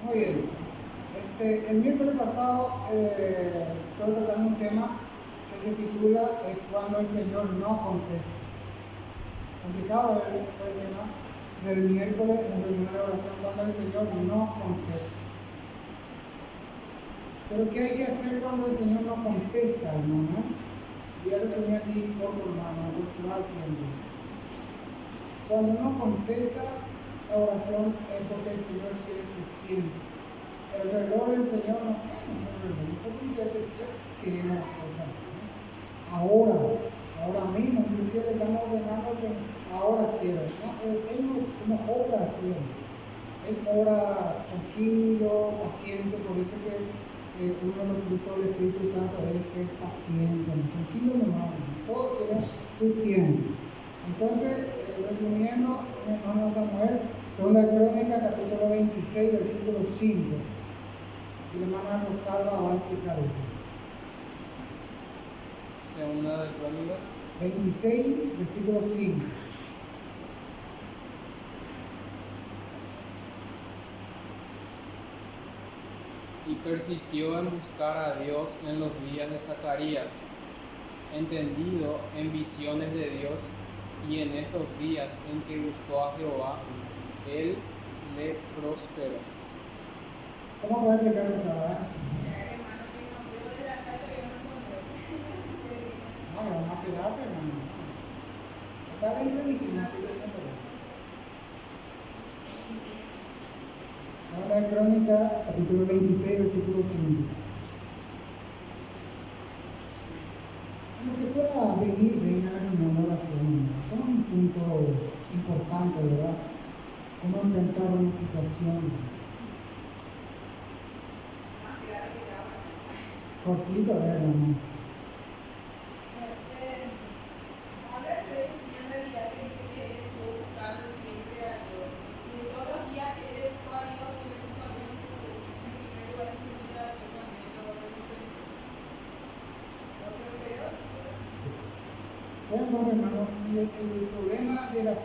Muy bien. El miércoles pasado estoy tratando un tema que se titula Cuando el Señor no contesta. Complicado fue el tema del miércoles en reunión de oración, cuando el Señor no contesta. Pero ¿qué hay que hacer cuando el Señor no contesta, hermano? Ya resumí así corto, hermano, pues se va al tiempo. Cuando no contesta la oración es porque el Señor quiere su tiempo. El reloj del Señor no es un reloj. Nosotros ya se queremos cosas. Ahora mismo, inclusive le estamos ordenando al Señor, ahora quiero. ¿No? Él no obra así. Él obra tranquilo, paciente, por eso que uno de los frutos del Espíritu Santo es ser paciente, tranquilo nomás, todo tiene su tiempo. Entonces, resumiendo, mi hermano Samuel, segunda Crónica, capítulo 26, versículo 5. Y la hermana Rosalba va a explicar eso. Segunda de Crónicas 26, versículo 5. y persistió en buscar a Dios en los días de Zacarías, entendido en visiones de Dios, y en estos días en que buscó a Jehová, él le prosperó. ¿Cómo puede explicar eso, verdad? No, vamos a quedarte, hermano. Está dentro de mi gimnasio, Segunda de Crónica, capítulo 26, versículo 5. Lo que pueda venir, venga a la reunión de oración. Son un punto importante, ¿verdad? Cómo enfrentar una situación. Cortito, hermano. Bueno, hermano, y el problema de la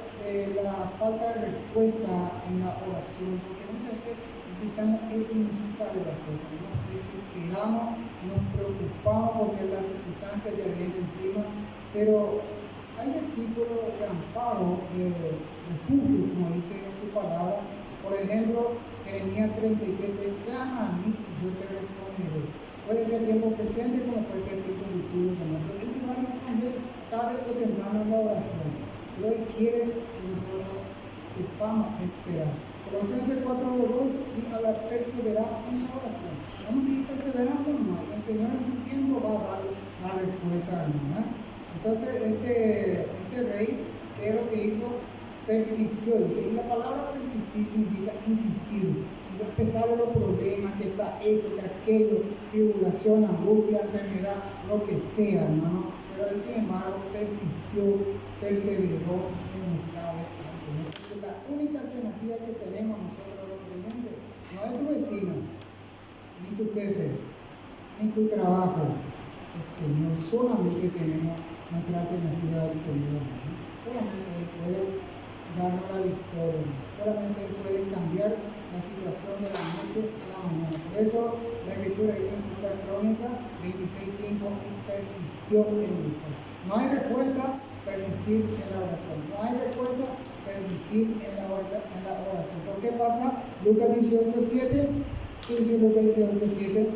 falta de respuesta en la oración, porque muchas veces necesitamos que Él nos salve las cosas, ¿no? Desesperamos, nos preocupamos porque las circunstancias ya vienen encima, pero hay versículos de amparo, de refugio, como dice en su palabra. Por ejemplo, Jeremías 33, clama a mí y yo te responderé. Puede ser tiempo presente como puede ser tiempo futuro, como Él te va a responder tarde o temprano en la oración. Pero Él quiere que nosotros sepamos esperar. Colosenses 4:2 dice a la perseverar en la oración. Vamos a ir perseverando, no. El Señor en su tiempo va a dar la respuesta, ¿no? Entonces, este rey, ¿qué es lo que hizo? Persistió. Dice, y la palabra persistir significa insistir. Y a pesar de los problemas, que está esto, que aquello, tribulación, angustia, enfermedad, lo que sea, hermano. Pero él, sin embargo, persistió, perseveró en buscar al Señor. Entonces, la única alternativa que tenemos nosotros los creyentes no es tu vecino, ni tu jefe, ni tu trabajo. El Señor, solamente tenemos nuestra alternativa del Señor. ¿Sí? Solamente Él puede darnos la victoria, solamente Él puede cambiar la situación de la noche a la mañana. Por eso la Escritura dice en 2 Crónica 26:5, y persistió en buscar. No hay respuesta, persistir en la oración. No hay respuesta, persistir en la oración. ¿Por qué pasa? Lucas 18:7. ¿Qué dice Lucas 18:7?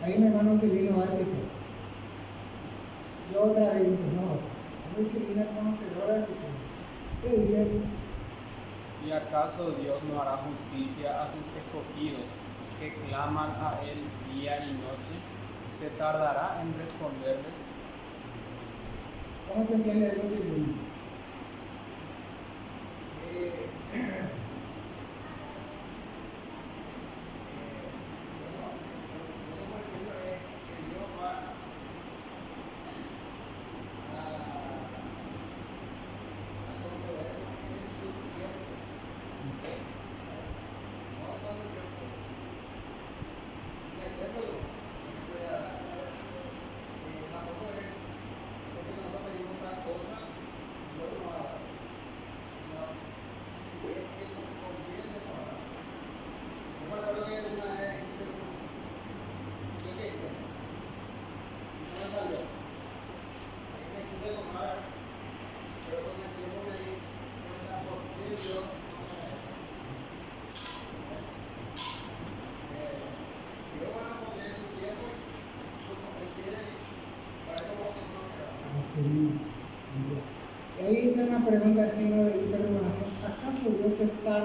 Ahí mi hermano Silvino va a explicar. Y otra vez dice, no, es Silvina conocedora de que. ¿Qué dice? ¿Y acaso Dios no hará justicia a sus escogidos que claman a Él día y noche? ¿Se tardará en responderles? ¿Cómo se entiende eso, Silvino?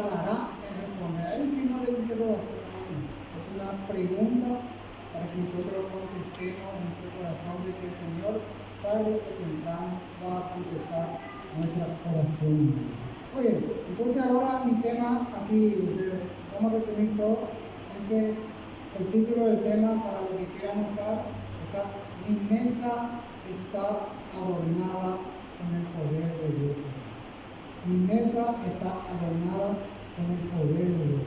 tardará en responder. Hay un signo de interrogación, es una pregunta para que nosotros contestemos en nuestro corazón de que el Señor tarde o temprano va a contestar nuestra oración. Oye, entonces ahora mi tema, así vamos a resumir todo, es que el título del tema, para lo que quieran notar, está: mi mesa está adornada con el poder de Dios. Mi mesa está adornada con el poder de Dios.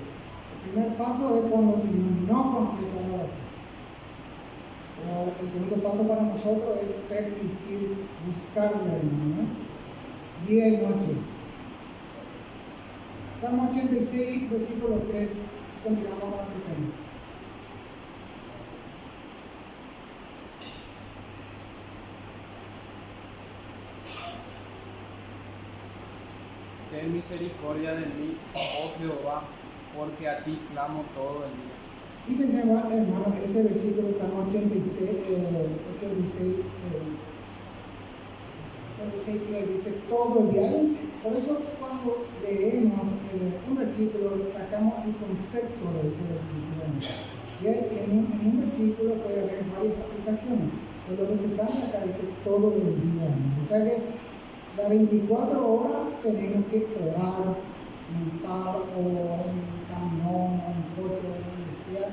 El primer paso es cuando el Señor no completa la oración. El segundo paso para nosotros es persistir, buscarle, hermano, día y noche. Salmo 86, versículo 3, continuamos con nuestro tema. Ten misericordia de mí, oh Jehová, porque a ti clamo todo el día. Fíjense, hermano, ese versículo de Salmo 86, 86 que dice todo el día. Por eso cuando leemos un versículo, sacamos el concepto de ese versículo. Y en un versículo puede haber varias aplicaciones, pero lo que se trata acá dice todo el día. O sea que las 24 horas tenemos que orar, montar o en camión, o en coche, o donde sea.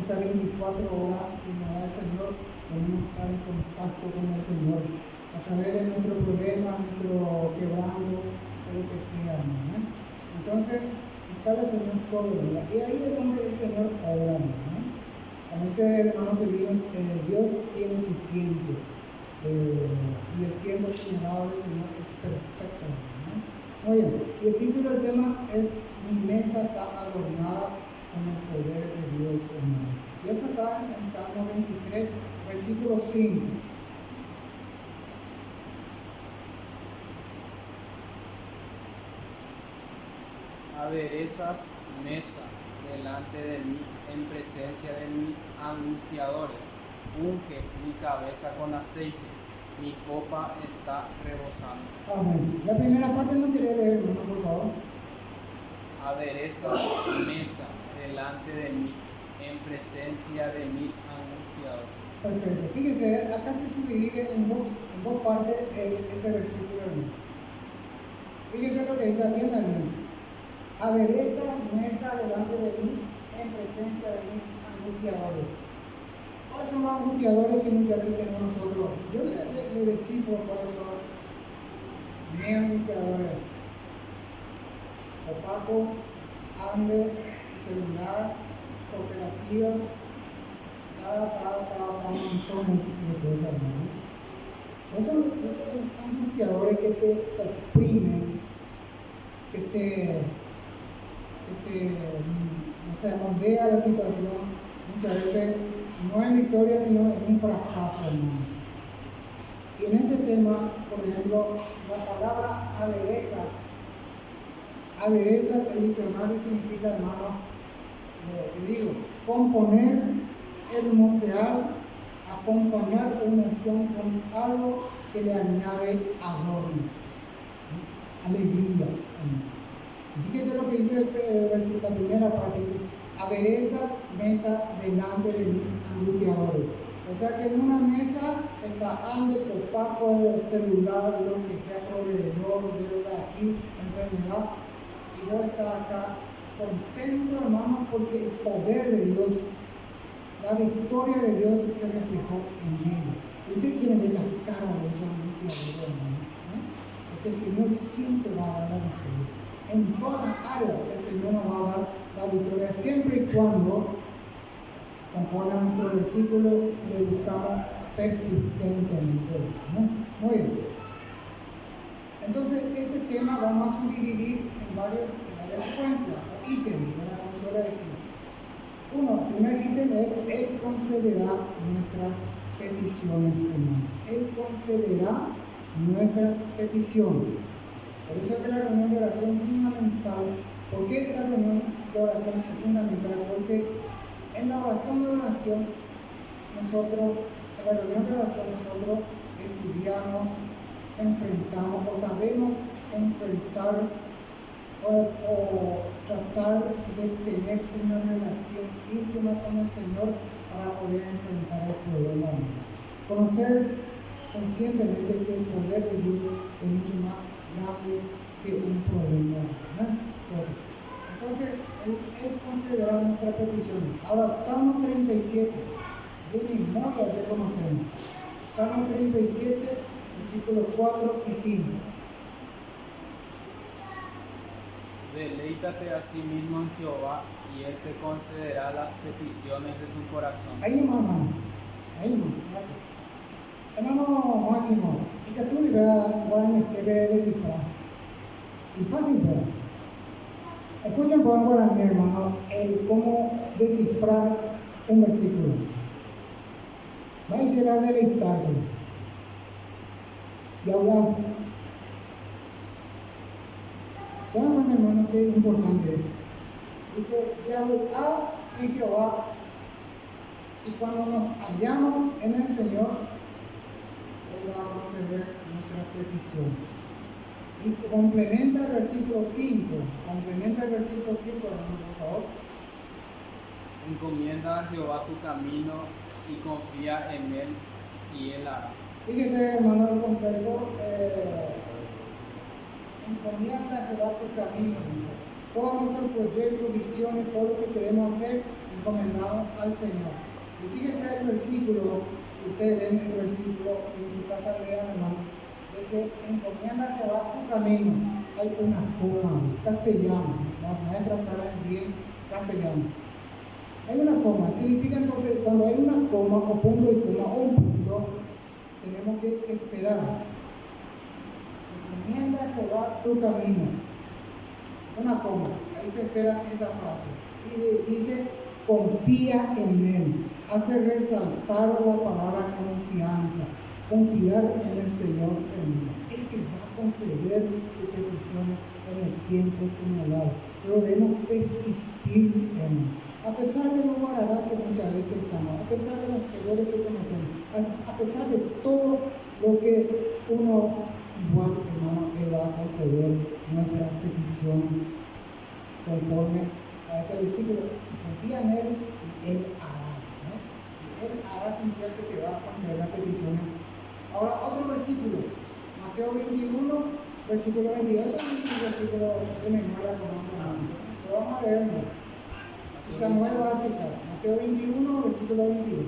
Esas 24 horas que nos da el Señor, podemos estar en contacto con el Señor a través de nuestro problema, nuestro quebranto, o lo que sea, ¿no? Entonces, buscar al Señor todo el día. Y ahí es donde el Señor obra, ¿no? Como dice el hermano Sevilla, Dios tiene su tiempo. Y el tiempo señalado del Señor es perfecto, ¿no? Muy bien, y el título del tema es: mi mesa está adornada con el poder de Dios, hermano. Y eso está en Salmo 23, versículo 5. Aderezas mesa delante de mí en presencia de mis angustiadores. Unges mi cabeza con aceite, mi copa está rebosando. Amén. La primera parte no quería leer, hermano, por favor. Aderezas mesa delante de mí en presencia de mis angustiadores. Perfecto. Fíjese, acá se subdivide en dos partes este versículo. Fíjese lo que dice: atiendan bien. Adereza mesa delante de mí en presencia de mis angustiadores. ¿Cuáles son los angustiadores que muchas veces tenemos nosotros? Yo le descifro cuáles son mis angustiadores: opaco, hambre, celular, cooperativa, cada montón de cosas, ¿no? Esos son angustiadores que te oprimen, que moldea la situación. Muchas veces no es victoria, sino es un fracaso, hermano. Y en este tema, por ejemplo, la palabra aderezas, el diccionario significa, hermano, te digo, componer, hermosear, acompañar una acción con algo que le añade adorno, alegría. Fíjese lo que dice el versículo, la primera parte: dice: aderezas mesa delante de mis angustiadores. O sea que en una mesa está hambre, opaco, el celular, lo que sea, proveedor, deuda aquí, enfermedad. Y vos estás acá contento, hermano, porque el poder de Dios, la victoria de Dios se reflejó en él. Usted quiere ver la cara de esos angustiadores, hermano, ¿no? Porque el Señor siempre va a dar la victoria. En todas las áreas el Señor nos va a dar la victoria, siempre y cuando, conforme a nuestro versículo, le buscamos persistentemente, ¿no? Muy bien. Entonces, este tema vamos a subdividir en varias secuencias o ítems, como suele decir. Uno, el primer ítem es: Él concederá nuestras peticiones, hermano. Él concederá nuestras peticiones. Por eso es que la reunión de oración es fundamental. ¿Por qué esta reunión de oración es fundamental? Porque en la oración de oración, nosotros estudiamos, enfrentamos o sabemos enfrentar o tratar de tener una relación íntima con el Señor para poder enfrentar el problema. Conocer conscientemente que el poder de Dios es mucho más grande que un problema. Entonces, él considera nuestra petición. Ahora, Salmo 37, de memoria ya conocemos. Salmo 37, versículos 4 y 5. Deleítate a sí mismo en Jehová y Él te concederá las peticiones de tu corazón. Ahí nomás, hermano. Ahí nomás, gracias. Hermano Máximo, y que tú digas, bueno, que debe descifrar. Y fácil, ¿verdad? Escuchen por favor a mi hermano el cómo descifrar un versículo. Váyanse a deleitarse. Y hablar. ¿Saben, hermano, qué importante es? Dice, Yahweh en Jehová. Y cuando nos hallamos en el Señor, Él va a conceder nuestra petición. Y complementa el versículo 5. Complementa el versículo 5, hermano, por favor. Encomienda a Jehová tu camino y confía en Él y Él hará. Fíjese, hermano, el consejo. Encomienda a Jehová tu camino, dice. Todos nuestros proyectos, visiones, todo lo que queremos hacer, encomendado al Señor. Y fíjese el versículo, si ustedes leen el versículo en su casa, lean, hermano, de que encomienda a Jehová tu camino. Hay una coma, castellano, las maestras saben bien castellano. Hay una coma, significa entonces, cuando hay una coma, o punto y coma, o un punto, tenemos que esperar. Encomienda a Jehová tu camino. Una coma, ahí se espera esa frase. Y dice, confía en Él. Hace resaltar la palabra confianza. Confiar en el Señor termina. Él que va a conceder tus peticiones en el tiempo señalado. Pero debemos persistir en Él. A pesar de los guardados que muchas veces estamos, a pesar de los errores que cometemos, a pesar de todo lo que uno igual, hermano, Él va a conceder nuestra petición conforme a este versículo. Confía en Él y Él hará. Él hará significa que te va a conceder las peticiones. Ahora, otro versículo, Mateo 21, versículo 22, es un versículo de memoria con lo vamos a leer. Y Samuel va a explicar. Mateo 21, versículo 22.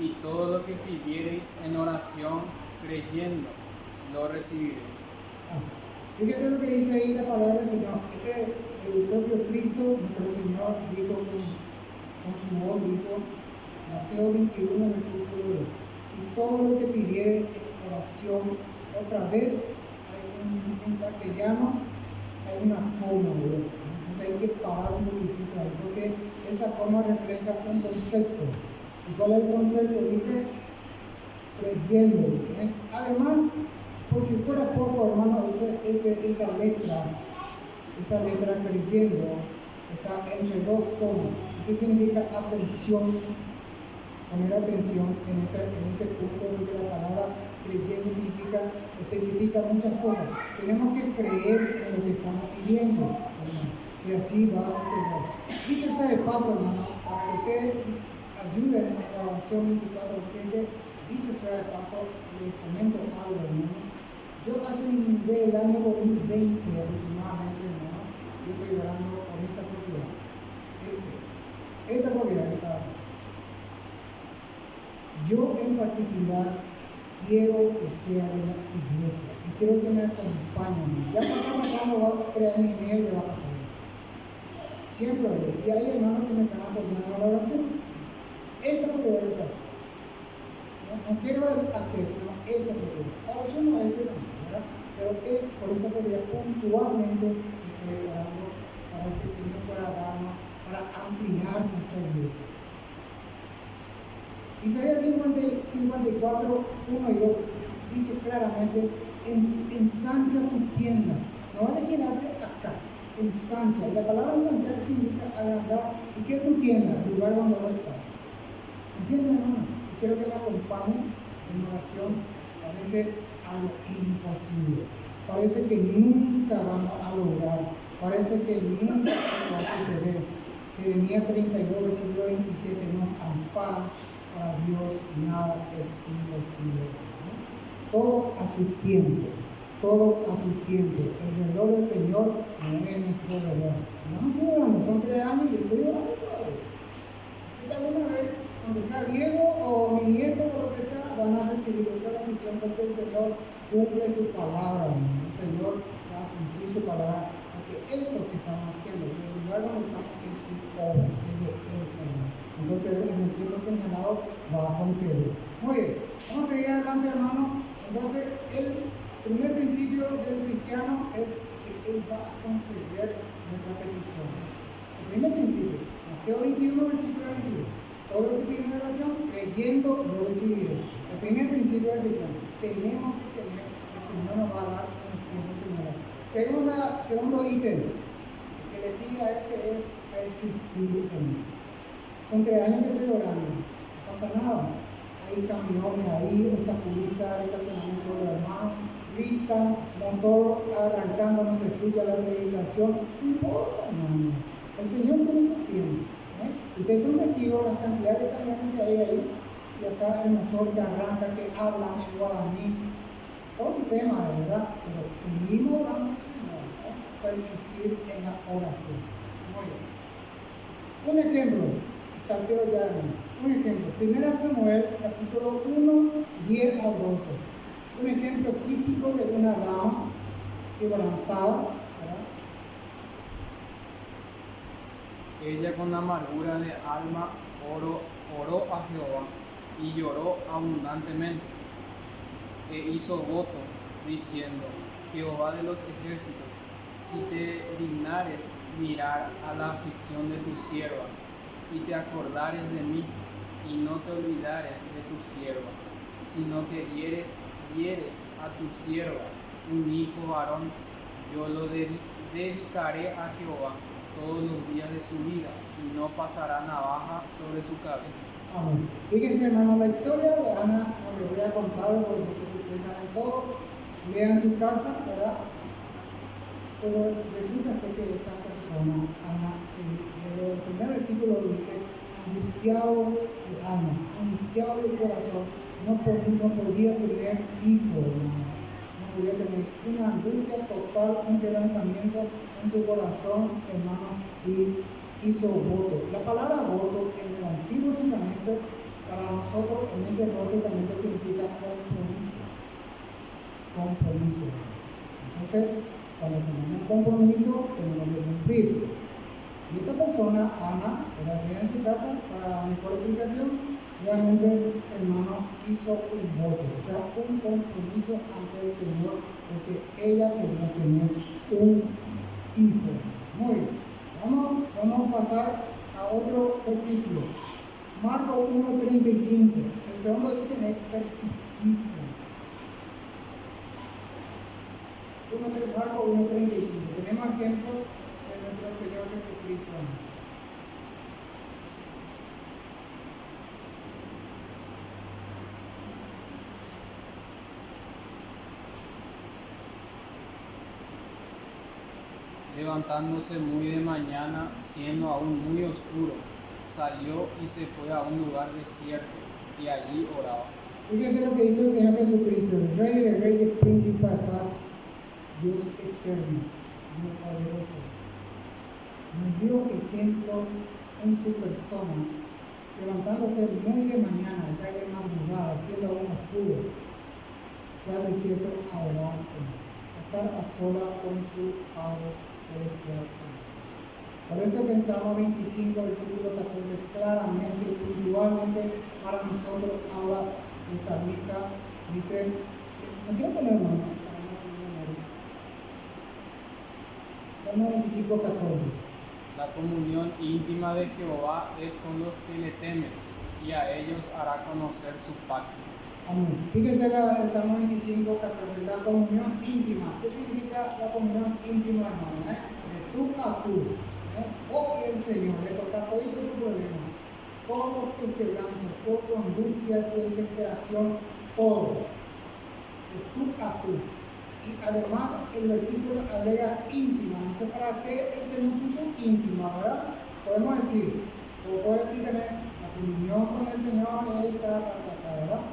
Y todo lo que pidiereis en oración, creyendo, lo recibiréis. Fíjese lo que dice ahí la palabra del Señor. El propio Cristo, nuestro Señor, dijo con su voz, dijo, Mateo 21, versículo 2. Y todo lo que pidiere en oración, otra vez, en castellano, hay una coma, ¿verdad? Hay que parar un poquitito ahí, porque esa forma refleja un concepto. ¿Y cuál es el concepto? Dice, creyendo. Además, por si fuera poco, hermano, esa letra creyendo está entre dos comas. Eso significa atención, poner atención en ese punto, porque la palabra creyendo especifica muchas cosas. Tenemos que creer en lo que estamos pidiendo, hermano. Y así va a suceder. Dicho sea de paso, hermano, para que ustedes ayuden en la oración 24/7, dicho sea de paso, les comento algo, hermano. Yo del año 2020 aproximadamente, hermano, yo estoy orando por esta propiedad. Esta propiedad que está aquí. Yo en particular quiero que sea de la iglesia y quiero que me acompañen. Ya está pasando, va a 3 años y medio, va a pasar. Siempre hay. Y hay hermanos que me están apoyando a la oración. Esta propiedad está. No quiero a que sino esta propiedad. Ahora yo no hay que ¿verdad? Pero que por esta propiedad puntualmente estoy orando para que el Señor pueda darnos, para ampliar nuestra iglesia. Isaías 54, 1 y 2 dice claramente ensancha tu tienda. No vas a quedarte acá, ensancha. Y la palabra ensanchar significa agrandar. ¿Y qué es tu tienda? El lugar donde no estás. ¿Entienden, hermano? Y quiero que me acompañen en oración. Parece algo imposible. Parece que nunca vamos a lograr. Parece que nunca va a suceder. Jeremías 32, versículo 27 nos ampara. Para Dios nada es imposible. Todo a su tiempo. Todo a su tiempo. El reloj del Señor no es nuestro reloj. No estoy orando, son 3 años y estoy orando todavía. Así que alguna vez, aunque sea viejo o mi nieto o lo que sea, van a recibir esa bendición porque el Señor cumple su palabra. El Señor va a cumplir su palabra. Porque esto que estamos haciendo, el lugar donde estamos es su obra, es de el Señor. Entonces, en el tiempo señalado va a conceder. Muy bien, vamos a seguir adelante, hermano. Entonces, el primer principio del cristiano es que Él va a conceder nuestras peticiones. El primer principio, Mateo 21, versículo 22. Todo lo que pide una oración, creyendo lo recibiré. El primer principio del cristiano, tenemos que tener, el Señor nos va a dar en el tiempo señalado. Segundo ítem, que le sigue a este es persistir en Él. Son 3 años que estoy orando, no pasa nada. Hay camiones ahí, obstaculizan el estacionamiento de los hermanos, gritan, motor arrancando, no se escucha la predicación. No importa, hermano. El Señor tiene su tiempo. Ustedes son testigos de las cantidades de camiones que hay ahí, y acá el motor que arranca, que hablan en guaraní. Todo un tema, de verdad, pero seguimos orando al Señor, persistir en la oración. Muy bien. Un ejemplo. Salteo ya, un ejemplo, 1 Samuel, capítulo 1, 10 a 12. Un ejemplo típico de una dama quebrantada, ¿verdad? Ella con amargura de alma oró a Jehová y lloró abundantemente, e hizo voto, diciendo: Jehová de los ejércitos, si te dignares mirar a la aflicción de tu sierva, y te acordares de mí, y no te olvidares de tu sierva, sino que dieres a tu sierva un hijo varón, yo lo dedicaré a Jehová todos los días de su vida, y no pasará navaja sobre su cabeza. Amén. Fíjense, hermano, la historia de Ana, no les voy a contar porque ustedes saben todo, lean su casa, ¿verdad? Pero resulta ser que esta persona, Ana, el primer versículo dice: angustiado de alma, angustiado de corazón, no podía tener hijo, hermano. No podía tener una angustia total, un quebrantamiento en su corazón, hermano, y hizo voto. La palabra voto en el Antiguo Testamento, para nosotros en este Nuevo Testamento significa compromiso. Compromiso. Entonces, cuando tenemos un compromiso, tenemos que cumplir. Y esta persona, Ana, era en su casa, para mejor explicación, realmente, hermano, hizo un voto, o sea, un compromiso ante el Señor, porque ella quería tener un hijo. Muy bien, vamos a pasar a otro versículo. Marcos 1:35. El segundo ítem es persistir. Marcos 1:35. Tenemos ejemplos de nuestro Señor Jesucristo. Levantándose muy de mañana, siendo aún muy oscuro, salió y se fue a un lugar desierto, y allí oraba. Fíjense lo que hizo el Señor Jesucristo, el Rey de Reyes, Príncipe de paz, Dios eterno, Dios poderoso. Nos dio ejemplo en su persona, levantándose muy de mañana, esa era madrugada, siendo aún oscuro, fue al desierto a orar, a estar a sola con su Padre celestial. Por eso pensamos 25, versículo 14, claramente, puntualmente, para nosotros habla el salmista, dice, no quiero poner nombre, para no decir memoria. Salmo 25, 14. La comunión íntima de Jehová es con los que le temen, y a ellos hará conocer su pacto. Amén. Fíjese el Salmo 25, 14, la comunión íntima. ¿Qué significa la comunión íntima, hermano? De tú a tú. Vos y el Señor, le toca todo tu problema, todo tu quebranto, toda tu angustia, tu desesperación, todo. De tú a tú. Y además el versículo agrega íntima. No sé para qué el Señor puso íntima, ¿verdad? Podemos decir, o puede decir tener la comunión con el Señor, ¿verdad?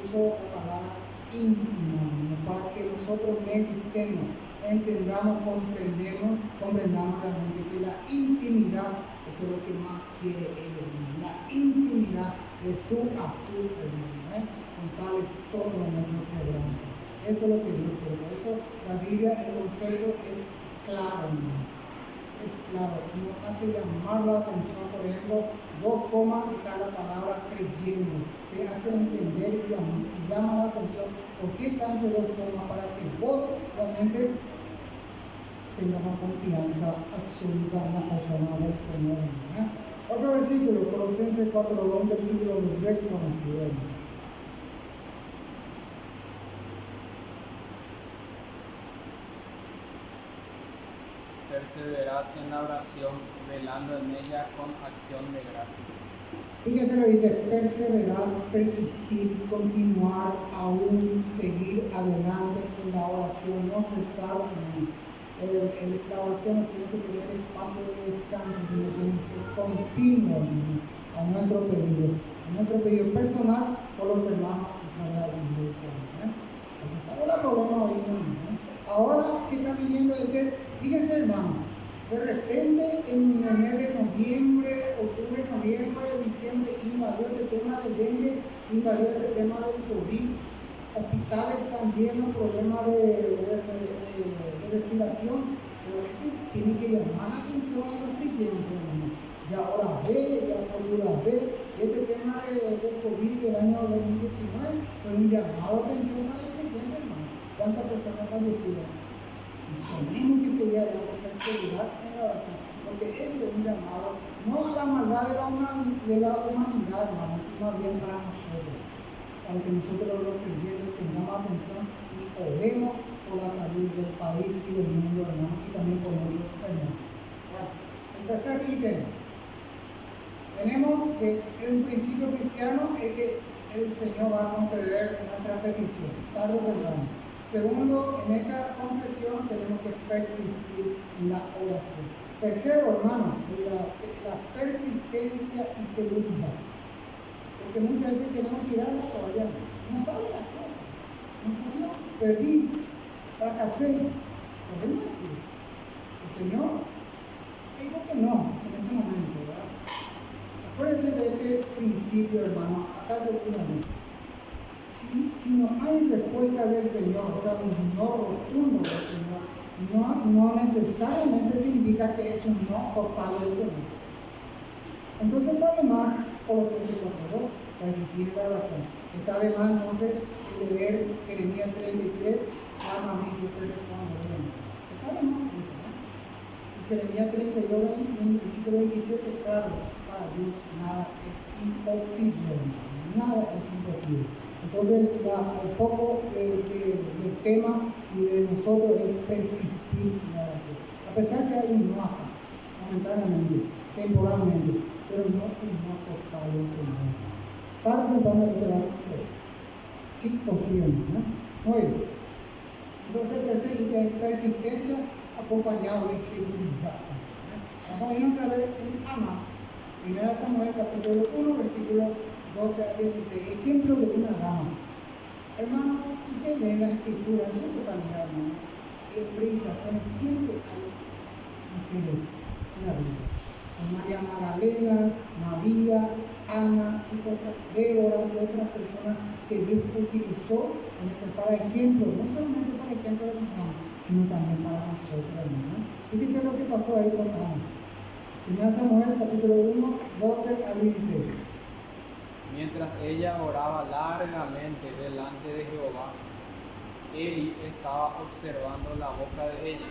Puso la palabra íntima para que nosotros meditemos, entendamos, comprendamos realmente que la intimidad eso es lo que más quiere el la intimidad de tú a tú, hermano, contarle todo nuestro quebranto. Eso es lo que Dios quiere. Por eso la Biblia, el concepto es claro, hermano. Es claro, nos hace llamar la atención, por ejemplo, 2 comas está la palabra creyendo, que hace entender y llama la atención por qué tanto 2 comas para que vos realmente tengamos confianza absoluta en la persona del Señor. Otro versículo, Colosenses 4:2, versículo reconocido. Perseverad en la oración, velando en ella con acción de gracia. Fíjese lo que dice, perseverar, persistir, continuar, aún seguir adelante en la oración, no cesar. La oración no tiene que tener espacio de descanso, sino tiene que ser continuo a nuestro pedido personal por los hermanos de la iglesia. Ahora problema hoy, ahora que está viniendo de que, fíjense hermano, de repente en el mes de noviembre, octubre, noviembre, diciembre, invadió el tema del dengue, invadió el tema del COVID, hospitales están llenos, problemas de respiración, pero ese tiene que llamar la atención a los creyentes, hermano. Ya ahora ve, ya ayuda a ver, este tema del COVID del año 2019 fue un llamado de atención a los creyentes, hermano. ¿Cuántas personas fallecieron? Y tenemos que seguir adelante, perseverar en la oración, porque ese es un llamado, no a la maldad de la humanidad, hermano, sino bien para nosotros, para que nosotros los creyentes tengamos atención y oremos por la salud del país y del mundo, hermano, y también por nosotros, hermano. Bueno, el tercer ítem, tenemos que el principio cristiano es que el Señor va a conceder nuestra petición, tarde o temprano. Segundo, en esa concesión tenemos que persistir en la oración. Tercero, hermano, la persistencia y seguridad. Porque muchas veces queremos tirar la toalla, no sale la cosa, no salió, perdí, fracasé. Podemos decir, el Señor dijo que no en ese momento, ¿verdad? Acuérdense de este principio, hermano, acá oportunamente. Si no hay respuesta del Señor, o sea, un no rotundo del Señor, no necesariamente significa que es un no total del Señor. Entonces está de más Colosenses 4:2 para existir la oración. Está de más entonces leer Jeremías 33, clama a mí, yo te respondo. Está de más eso, ¿no? Y Jeremías 32, en el versículo 26 es claro, para Dios nada es imposible, nada es imposible. Entonces el foco del tema y de nosotros es persistir en la oración. A pesar que hay un no acá, momentáneamente, temporalmente, pero no un no total del Señor. Para contarme que va a ser. Sí, posible, ¿no? Muy bien. Entonces persistencia acompañado de seguridad. Vamos a ir otra vez en Ama, 1 Samuel capítulo 1, versículo 12 a 16, ejemplo de una dama. Hermano, si usted lee la escritura en su totalidad, hermano, en predicaciones siempre hay mujeres en la Biblia. María Magdalena, María, Ana y otras, Débora y otras personas que Dios utilizó en ese para ejemplo, no solamente para ejemplo de los damas, sino también para nosotros, hermano. Fíjense lo que pasó ahí con Ana. 1 Samuel capítulo 1, 12 al 16. Mientras ella oraba largamente delante de Jehová, Eli estaba observando la boca de ella.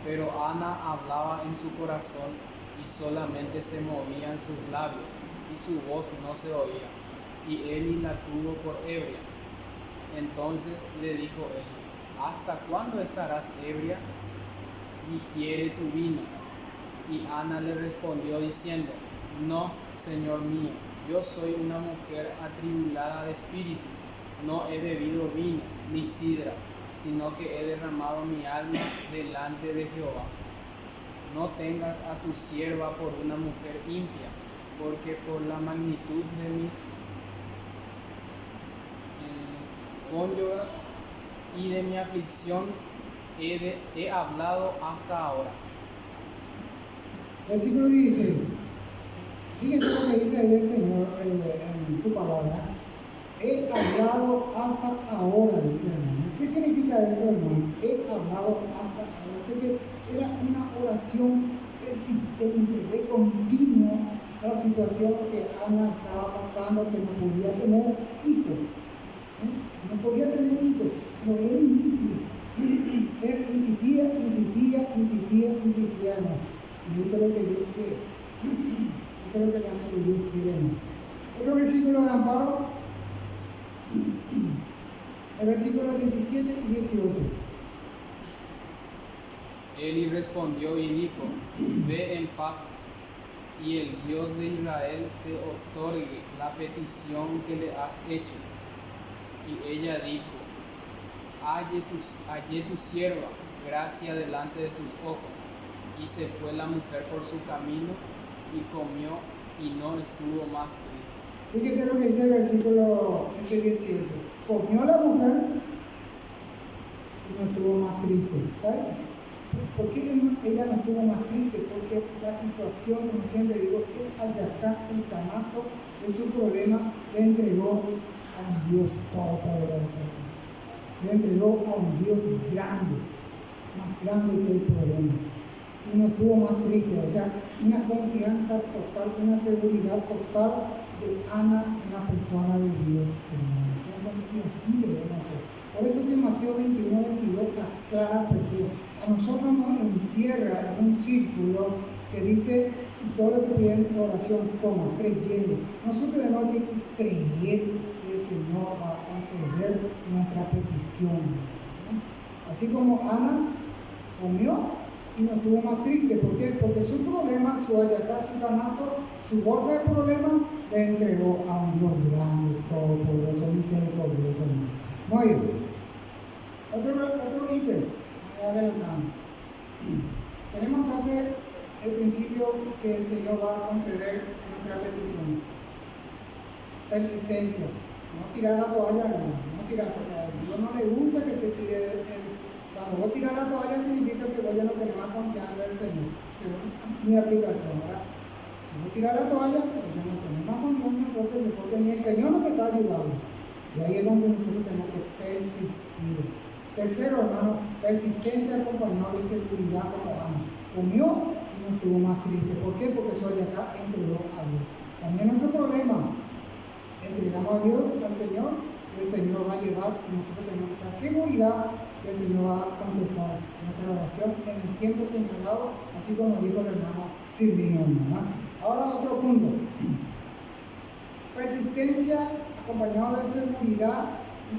Pero Ana hablaba en su corazón y solamente se movían sus labios y su voz no se oía. y Eli la tuvo por ebria. Entonces le dijo él: ¿hasta cuándo estarás ebria? Digiere tu vino. Y Ana le respondió diciendo: no, Señor mío, yo soy una mujer atribulada de espíritu, no he bebido vino ni sidra, sino que he derramado mi alma delante de Jehová. No tengas a tu sierva por una mujer impía, porque por la magnitud de mis cónyuges y de mi aflicción he hablado hasta ahora. Versículo 16. Fíjense lo que dice ahí el Señor en su palabra. He hablado hasta ahora, dice el hermano. ¿Qué significa eso, hermano? He hablado hasta ahora. Sé que era una oración persistente, de continuo, la situación que Ana estaba pasando, que no podía tener hijos. No podía tener hijos, pero él insistía. Él insistía, no. Y eso es lo que Dios quiere. Eso es lo que realmente Dios quiere. Otro versículo de amparo, el versículo 17 y 18. Eli respondió y dijo: ve en paz, y el Dios de Israel te otorgue la petición que le has hecho. Y ella dijo: hallé tu sierva gracia delante de tus ojos. Y se fue la mujer por su camino y comió y no estuvo más triste. Fíjese lo que dice el versículo 18. Comió la mujer y no estuvo más triste. ¿Sabe? ¿Por qué ella no estuvo más triste? Porque la situación, como siempre digo, es allá el canasto de su problema, le entregó a un Dios todopoderoso. Le entregó a un Dios grande, más grande que el problema. Y no estuvo más triste, o sea, una confianza total, una seguridad total de Ana en la persona de Dios. Y así debemos hacer. Por eso que Mateo 21, 22 aclara porque a nosotros nos encierra en un círculo que dice todo lo que piden oración como creyendo. Nosotros tenemos que creer que el Señor va a conceder nuestra petición. Así como Ana comió y no estuvo más triste. ¿Por qué? Porque su problema, su ayacá, su canasto, su bolsa de problemas, le entregó a un Dios grande, todopoderoso, misericordioso. Muy bien. Otro ítem, adelantando. Tenemos entonces el principio que el Señor va a conceder nuestra petición. Persistencia. No tirar la toalla, no tirar, porque a Dios no le gusta que se tire cuando voy a tirar la toalla significa que voy a no tener más confianza del Señor. Según mi aplicación, ¿verdad? Si voy a tirar la toalla, pues yo no tengo más confianza, entonces porque ni el Señor nos está ayudando. Y ahí es donde nosotros tenemos que persistir. Tercero, hermano, persistencia acompañada de seguridad como Ana. Comió y no estuvo más triste. ¿Por qué? Porque soy de acá entregó a Dios. También nuestro problema, entregamos a Dios, al Señor, y el Señor va a llevar, y nosotros tenemos la seguridad que el Señor va a contestar nuestra oración en el tiempo señalado, así como dijo el hermano Silvino. Ahora otro punto. Persistencia acompañada de seguridad. Y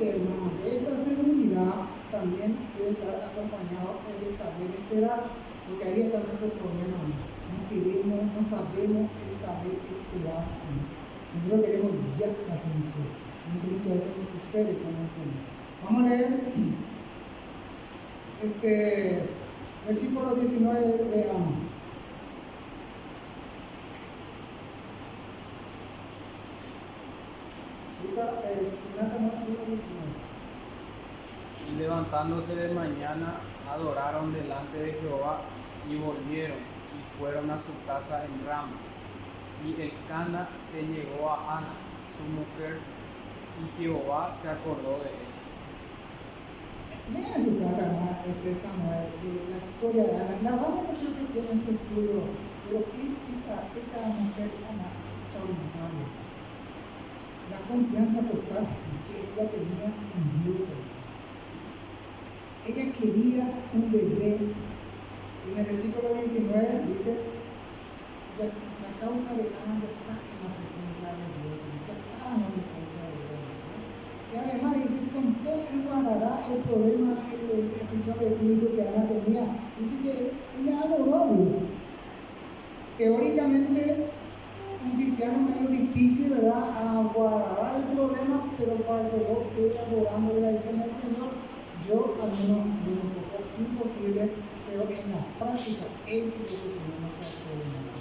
hermano, de esta seguridad también debe estar acompañado de saber esperar, porque ahí está nuestro problema. No queremos, no sabemos saber esperar. Nosotros queremos ya la solución. Eso muchas veces no sucede con el Señor. Vamos a leer versículo 19 de Ana. Y levantándose de mañana, adoraron delante de Jehová y volvieron y fueron a su casa en Rama. Y Elcana se llegó a Ana, su mujer, y Jehová se acordó de él. Vean su casa, Samuel, la historia de Ana. La vamos a ver que tiene su estudio, pero esta mujer, Ana, extraordinaria. La confianza total que ella tenía en Dios. Ella quería un bebé. En el versículo 19 dice: la causa de Ana está en la presencia de Dios. Ya está la presencia de Dios, ¿no? Y además dice, con todo él guardará el problema, el episodio de espíritu que Ana tenía. Dice que ella adoró a Dios. Teóricamente, un cristiano medio difícil, ¿verdad?, a guardar el problema, pero para que vos estés adorando y diciendo al Señor, yo al menos digo un poco imposible, pero en la práctica es lo que tenemos que hacer, ¿no?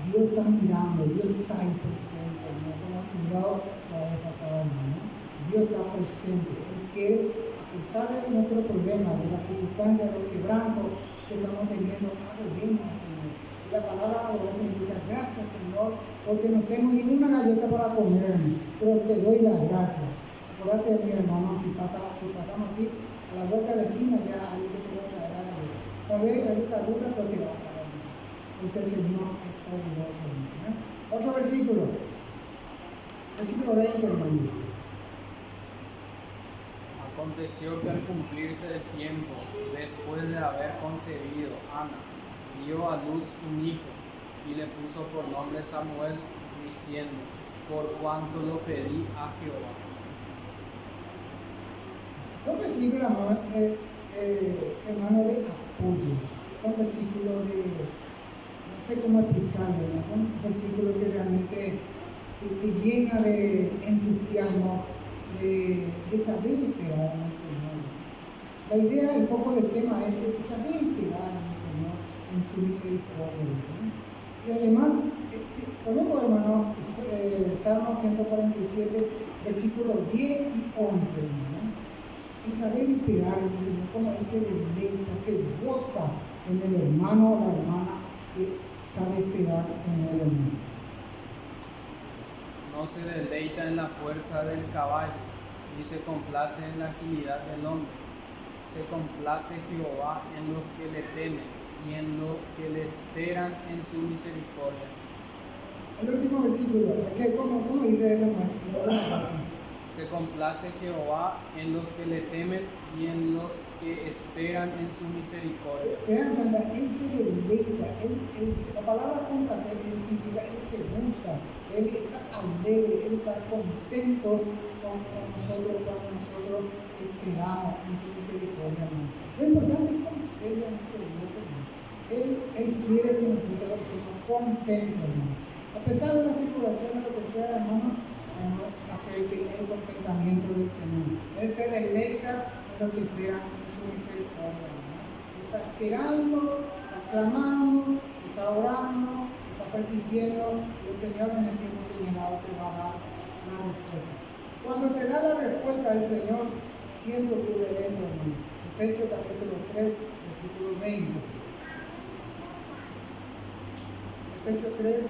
Dios está mirando, Dios está ahí presente, ¿no? Como cuidado la vez pasada, ¿no? Dios está presente, porque a pesar de nuestro problema, de las circunstancias, de los quebrantos que estamos teniendo, adoremos al Señor. Y la palabra adorar significa gracias, Señor, porque no tengo ninguna galleta para comerme, pero te doy las gracias. Acuérdate de mi hermano, si pasamos así, a la vuelta de la esquina ya alguien que te va a traer la galleta. Tal vez la galleta dura, pero te va a traer, porque el Señor es poderoso, ¿no? Otro versículo, versículo 20, hermano. Aconteció que al cumplirse el tiempo, después de haber concebido, Ana dio a luz un hijo y le puso por nombre Samuel, diciendo, por cuanto lo pedí a Jehová. Son versículos, hermano, de apoyo. Son versículos de, no sé cómo explicarlo, ¿no? Son versículos que realmente te llenan de entusiasmo, de saber esperar en el Señor. La idea, el foco del tema es saber esperar en el Señor, en su misericordia, ¿no? Y además, ponemos, hermano, Salmo 147, versículos 10 y 11, ¿no? Y saber esperar en el Señor, como dice, deleita, se goza en el hermano o la hermana que sabe esperar en el hermano. No se deleita en la fuerza del caballo, ni se complace en la agilidad del hombre. Se complace Jehová en los que le temen y en los que le esperan en su misericordia. El último versículo, ¿cómo dice eso? Se complace Jehová en los que le temen y en los que esperan en su misericordia. Se dan cuenta, él se deleita, la palabra complacer significa él se gusta, él está alegre, él está contento con nosotros cuando nosotros esperamos en su misericordia. Lo importante es conocerle a nuestro Dios, hermano. Él quiere que nosotros estemos contentos, hermano. A pesar de las tribulaciones, lo que sea, hermano, hacer que el contentamiento del Señor. Él se deleita en lo que esperan en su misericordia, ¿no? Está esperando, está clamando, está orando, está persistiendo, y el Señor en el tiempo señalado te va a dar la respuesta. Cuando te da la respuesta el Señor, siempre ocurre dentro, hermano. Efesios capítulo 3, versículo 20. Efesios 3,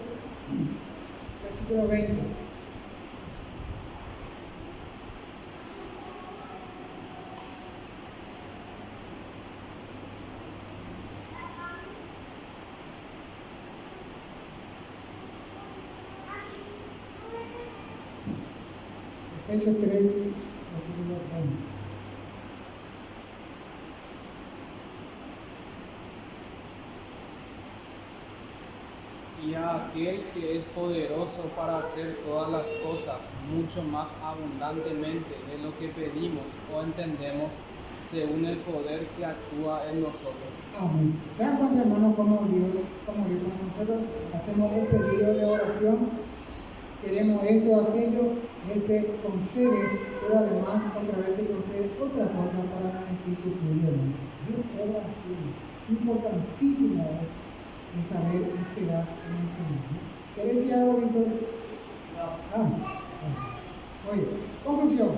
versículo 20. Efesios 3, versículo 20. Y a aquel que es poderoso para hacer todas las cosas mucho más abundantemente de lo que pedimos o entendemos, según el poder que actúa en nosotros. Amén. ¿Se dan cuenta, hermano, cómo Dios, cuando nosotros hacemos un pedido de oración? Queremos esto o aquello, Él te concede, pero además otra vez te concede otra cosa para beneficio tuyo, hermano. Dios obra así. Importantísimo es saber esperar en el Señor. ¿Qué decía algo, Víctor? Oye, conclusión.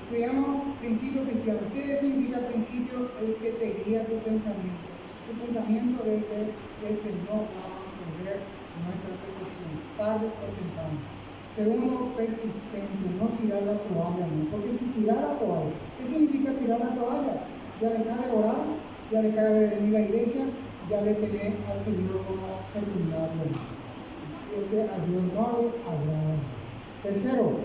Estudiamos principio cristiano. ¿Qué significa principio? El que te guía tu pensamiento. Tu pensamiento debe ser el Señor va a resolver nuestra petición, tarde o temprano. Segundo, persistencia, no tirar la toalla, ¿no? Porque si tirar la toalla, ¿qué significa tirar la toalla? Ya dejar de orar, ya dejar de venir a la iglesia, ya le tenés al Señor como secundario. Y ese a Dios no le agrada. Tercero,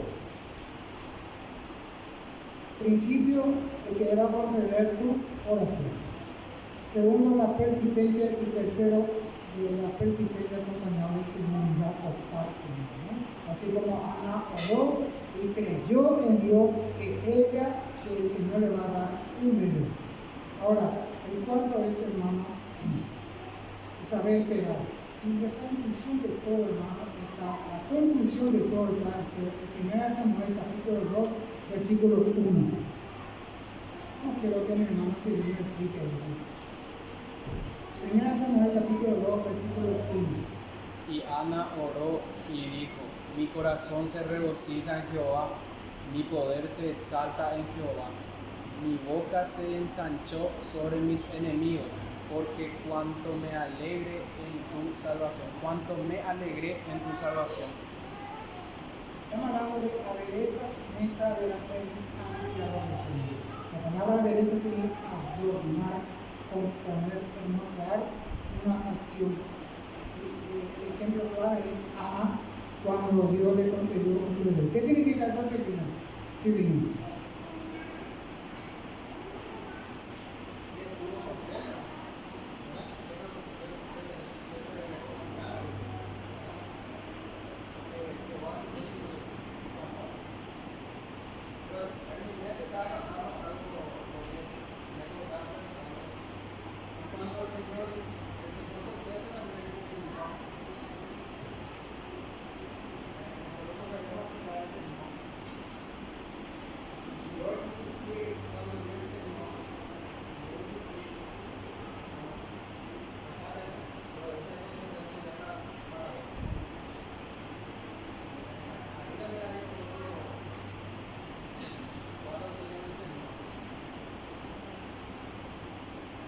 principio de que va a conceder tu oración. Segundo, la persistencia. Y tercero, de la persistencia acompañada de seguridad por parte, ¿no? Así como Ana oró y creyó en Dios que el Señor le va a dar un bebé. Ahora, el cuarto es, hermano, saber esperar. Y la conclusión de todo, hermano, la conclusión de todo está en 1 Samuel capítulo 2, versículo 1. No quiero que mi hermano se me explique eso. 1 Samuel capítulo 2, versículo 1. Y Ana oró y dijo: mi corazón se regocija en Jehová, mi poder se exalta en Jehová. Mi boca se ensanchó sobre mis enemigos, porque cuanto me alegré en tu salvación. Estamos hablando de aderezas, mesa delante de mis ángeles. La palabra adereza significa adornar, componer, hermosar una acción. El ejemplo claro es Ana, cuando Dios le concedió un bebé. ¿Qué significa el divino?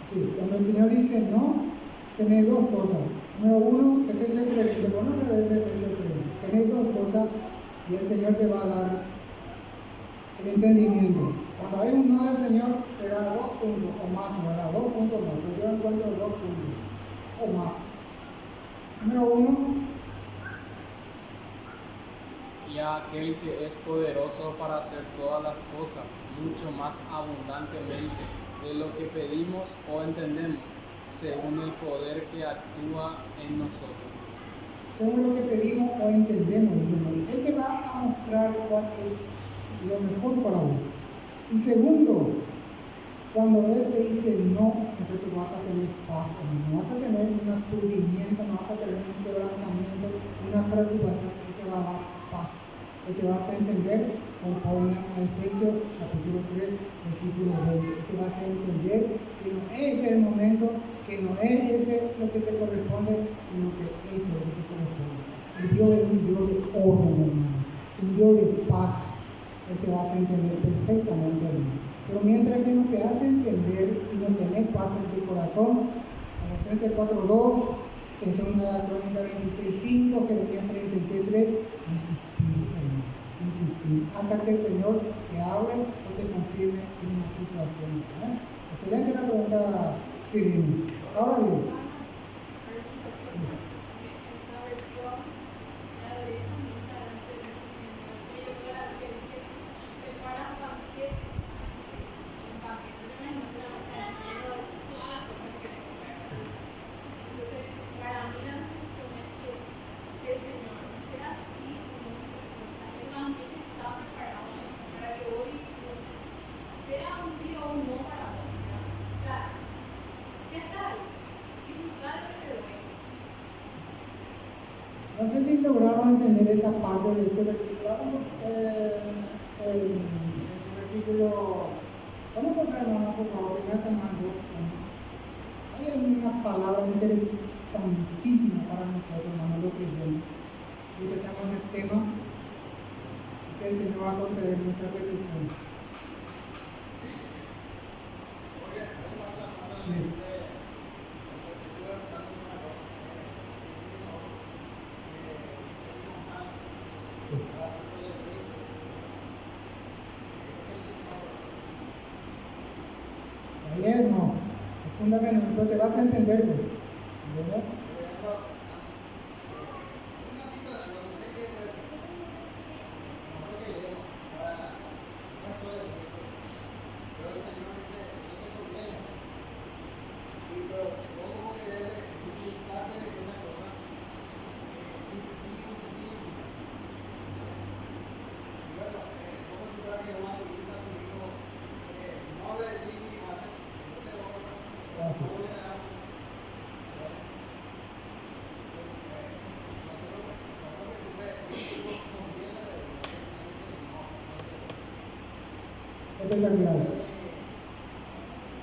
Sí, cuando el Señor dice no, tenéis dos cosas. Número uno, Efesios 3, te pones otra vez Efesios 3. Tenéis dos cosas y el Señor te va a dar el entendimiento. Cuando hay un no del Señor, te da 2 puntos o más, ¿verdad? 2 puntos más. Pero yo encuentro 2 puntos o más. Número uno, Y a aquel que es poderoso para hacer todas las cosas, mucho más abundantemente de lo que pedimos o entendemos, según el poder que actúa en nosotros. según lo que pedimos o entendemos, Él te va a mostrar cuál es lo mejor para vos. Y segundo, cuando Él te dice no, entonces vas a tener paz, no vas a tener un aturdimiento, no vas a tener un quebrantamiento, una preocupación. Él te va a dar paz. Él te va a hacer entender, conforme a Efesios capítulo 3, versículo 20. Él te va a hacer entender que no es el momento, que no es ese lo que te corresponde, sino que es lo que te corresponde. El Dios es un Dios de orden, hermano, un Dios de paz. Él te va a hacer entender perfectamente, hermano. Pero mientras que no te hace entender y no tenés paz en tu corazón, Colosenses 4:2, en 2 Crónicas 26:5, Jeremías 33, insistir, hasta que el Señor te hable o te confirme en una situación. Excelente la pregunta, Sirene. Ahora bien, no sé si lograron entender esa parte de este versículo. El versículo, vamos a encontrar, hermano, por favor, en Samuel 2. Hay una palabra interesantísima para nosotros, hermano, lo que viene. Si que estamos en el tema, que el Señor va a conceder nuestra petición. Sí. Ayer no, es fundamental, pero te vas a entender, ¿verdad? así. Espectacular.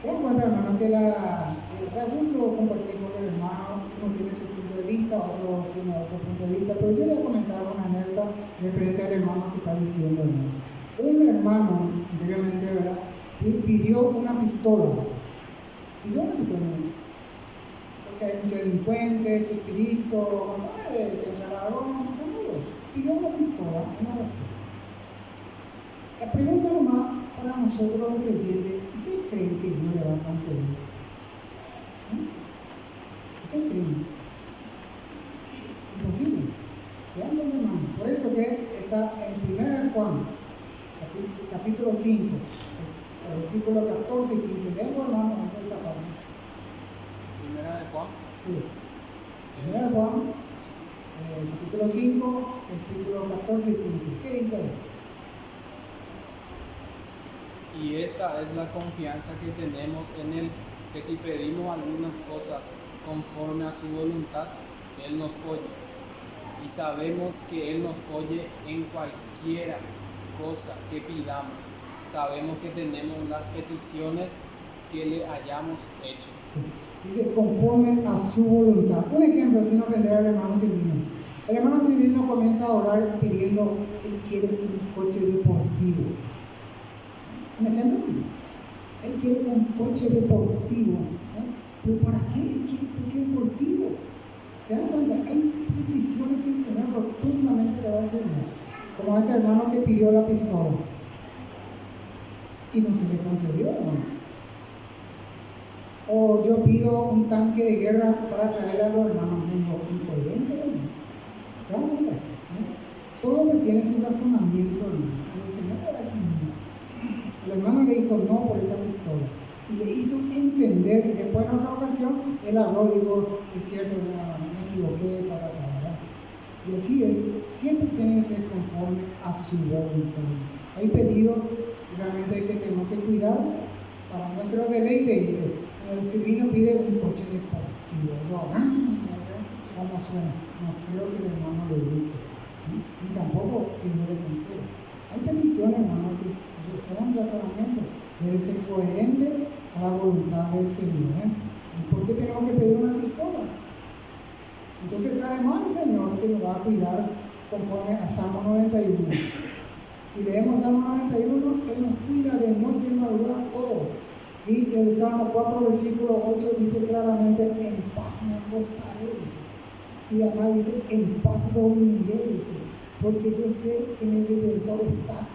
Se dan cuenta, hermano, que el junto compartir con el hermano, uno tiene su punto de vista, otro tiene otro punto de vista, pero yo le voy a comentar una anécdota referente al hermano que está diciendo, hermano. Un hermano, anteriormente, ¿verdad?, pidió una pistola. Pidió una pistola, porque hay muchos delincuentes, chespiritos, pidió una pistola, una oración. La pregunta nomás para nosotros los creyentes, ¿qué creen que Dios le va a conceder? ¿Qué creen? Imposible. Sean los hermanos. Por eso que está en 1 Juan, capítulo 5, versículo 14 y 15. Vengo, hermano, a hacer esa parte. Primera de Juan. Sí. 1 Juan, capítulo 5, versículo 14 y 15. ¿Qué dice ahí? Y esta es la confianza que tenemos en Él, que si pedimos algunas cosas conforme a su voluntad, Él nos oye. Y sabemos que Él nos oye en cualquiera cosa que pidamos. Sabemos que tenemos las peticiones que le hayamos hecho. Dice, conforme a su voluntad. Un ejemplo, si no vendrá al hermano Silvino. El hermano Silvino comienza a orar pidiendo que quiere un coche deportivo. ¿Un ejemplo? Él quiere un coche deportivo. ¿Pero para qué él quiere un coche deportivo? ¿Se dan cuenta? Hay peticiones que el Señor rotundamente le va a hacer. Como este hermano que pidió la pistola. Y no se le concedió, hermano. O yo pido un tanque de guerra para traer a los hermanos. Incoherente, hermano. ¿Se dan cuenta? Todo que tiene su razonamiento, hermano. El Señor le va a decir no. El hermano le dijo no por esa pistola y le hizo entender, y después en otra ocasión él habló, dijo, es cierto, me equivoqué, ¿verdad? Y así es, siempre tiene que ser conforme a su voluntad. Hay pedidos realmente que tenemos que cuidar para nuestro deleite, dice, el Silvino pide un coche deportivo, eso, no sé cómo suena, no creo que el hermano le guste, y tampoco que no le conceda. Hay peticiones, hermano, que son un razonamiento, debe ser coherente a la voluntad del Señor. ¿Y por qué tenemos que pedir una pistola? Entonces, además el Señor que nos va a cuidar conforme a Salmo 91. Si leemos Salmo 91, Él nos cuida de noche y madrugada todo. Y el Salmo 4, versículo 8 dice claramente, en paz me acostaré, dice. Y además dice, en paz dormiré, dice, porque yo sé que en el Redentor está.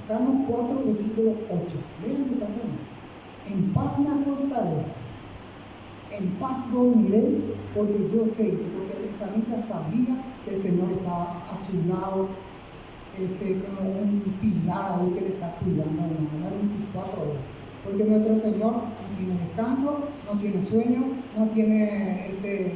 Salmo 4, versículo 8. Vean su pasaje. En paz me acostaré, en paz dormiré, porque yo sé, porque el salmista sabía que el Señor estaba a su lado, como un pilar ahí que le está cuidando a las 24 horas. Porque nuestro Señor no tiene descanso, no tiene sueño, no tiene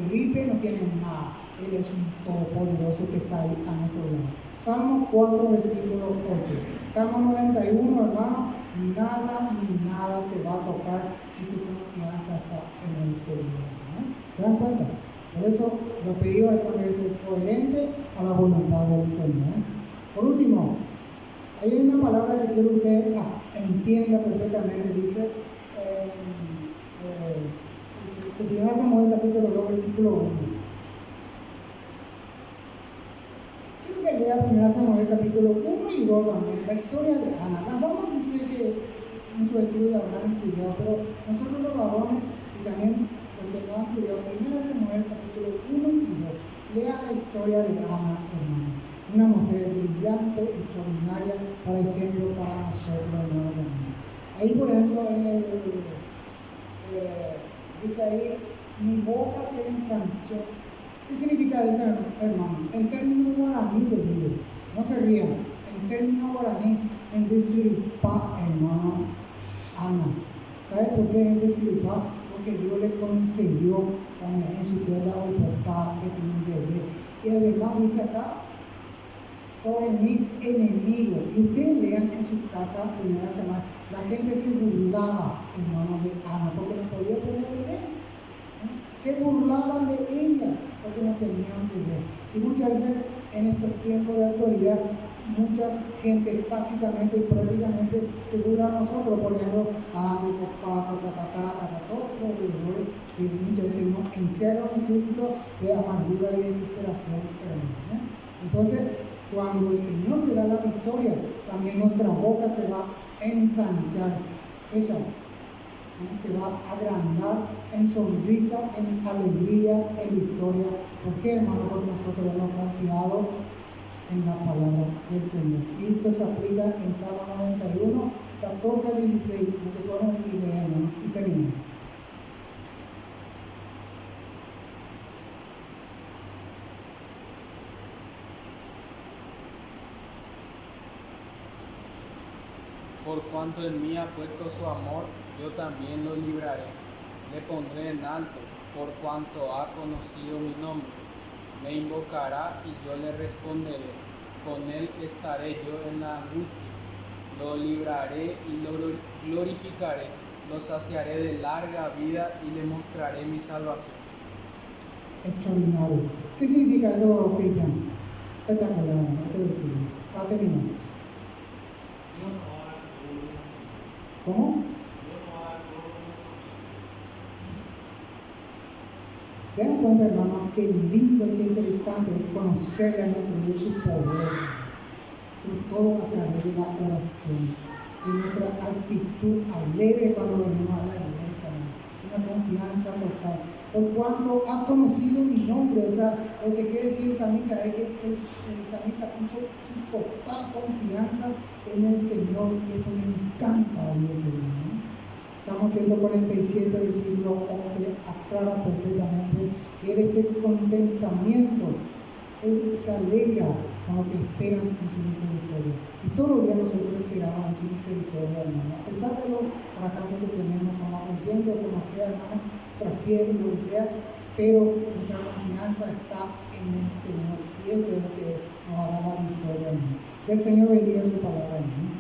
gripe, no tiene nada. Él es un todopoderoso que está ahí a nuestro lado. Salmo 4, versículo 8. Salmo 91, hermano, nada ni nada te va a tocar si tu confianza está en el Señor. ¿Se dan cuenta? Por eso lo pedido eso debe ser coherente a la voluntad del Señor. Por último, hay una palabra que quiero que usted entienda perfectamente. Dice, Primera Samuel capítulo 2, versículo 1. Quiero que lea 1 Samuel capítulo 1 y 2 también, la historia de Ana. Las damas dice que en su estudio habrán estudiado, pero nosotros los varones y también los que no han estudiado 1 Samuel capítulo 1 y 2, lea la historia de Ana, hermano. Una mujer brillante, extraordinaria, para ejemplo para nosotros, hermano. Ahí, por ejemplo, dice ahí, mi boca se ensanchó. ¿Qué significa eso, hermano? En términos guaraní, le digo, no se rían, en términos guaraní, en decir pa, hermano, Ana. ¿Sabe por qué es decir pa? Porque Dios le concedió en su tierra oportunidad que tiene un bebé. Y además dice acá, son mis enemigos. Y ustedes lean en sus casas primera semana, la gente se burlaba, hermanos, de Ana, porque no podía tener bebé. Se burlaban de ella, porque no tenían bebé. Y muchas veces en estos tiempos de actualidad, mucha gente básicamente y prácticamente se burla a nosotros, por ejemplo, a mi papá, todos los alrededor, y muchas veces nos encierra un círculo de amargura y desesperación tremenda. Entonces, cuando el Señor te da la victoria, también nuestra boca se va a ensanchar. Esa te va a agrandar en sonrisa, en alegría, en victoria. ¿Por qué, hermano? Porque nosotros hemos confiado en la palabra del Señor. Y esto se aplica en Salmo 91, 14 a 16. No te pones y leemos y terminamos. Por cuanto en mí ha puesto su amor, yo también lo libraré. Le pondré en alto, por cuanto ha conocido mi nombre. Me invocará y yo le responderé. Con él estaré yo en la angustia. Lo libraré y lo glorificaré. Lo saciaré de larga vida y le mostraré mi salvación. Extraordinario. ¿Qué significa eso, Cristian? Espectacular, no te decir. Va a terminar. ¿Cómo? Se dan cuenta, hermanos, qué lindo y qué interesante es conocer a nuestro Dios, su poder, y todo a través de la oración, y nuestra actitud alegre cuando venimos a la iglesia, una confianza total. Por cuanto ha conocido mi nombre, o sea, lo que quiere decir el salmista es que el salmista puso su total confianza en el Señor, y eso me encanta a mí, Señor, ¿no? Salmo 147, versículo 11, aclara perfectamente que Él es el contentamiento. Él se alegra con lo que esperan en su misericordia. Y todos los días nosotros esperamos en su misericordia, hermano. A pesar de los fracasos que tenemos, como consciente o como sea, hermano, traspiés, lo que sea, pero nuestra confianza está en el Señor. Y ese es lo que nos hará la victoria, hermano. Que el Señor bendiga su palabra, hermano.